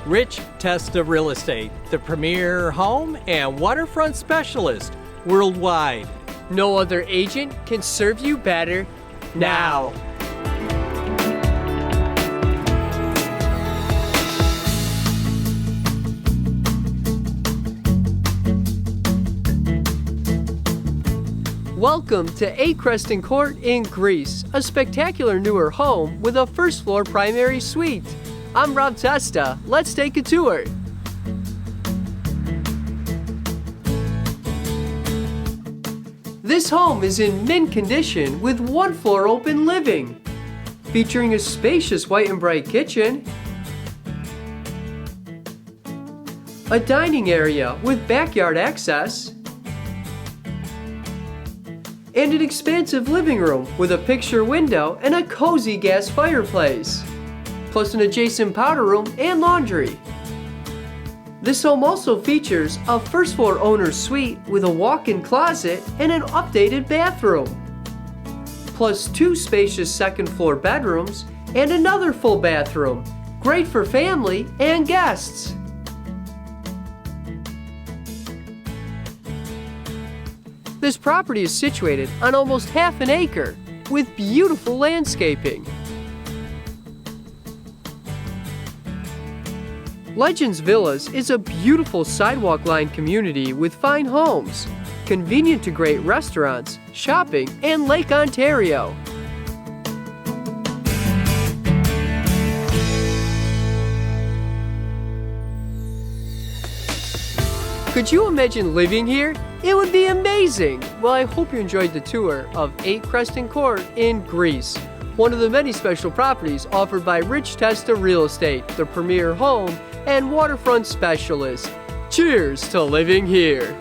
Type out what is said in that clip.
Rich Testa Real Estate, the premier home and waterfront specialist worldwide. No other agent can serve you better now. Welcome to Creston Court in Greece, a spectacular newer home with a first floor primary suite. I'm Rob Testa. Let's take a tour. This home is in mint condition with one floor open living, featuring a spacious white and bright kitchen, a dining area with backyard access, and an expansive living room with a picture window and a cozy gas fireplace, plus an adjacent powder room and laundry. This home also features a first floor owner's suite with a walk-in closet and an updated bathroom, plus two spacious second floor bedrooms and another full bathroom, great for family and guests. This property is situated on almost half an acre with beautiful landscaping. Legends Villas is a beautiful sidewalk-lined community with fine homes, convenient to great restaurants, shopping, and Lake Ontario. Could you imagine living here? It would be amazing! Well, I hope you enjoyed the tour of Creston Court in Greece, one of the many special properties offered by Rich Testa Real Estate, the premier home and waterfront specialist. Cheers to living here!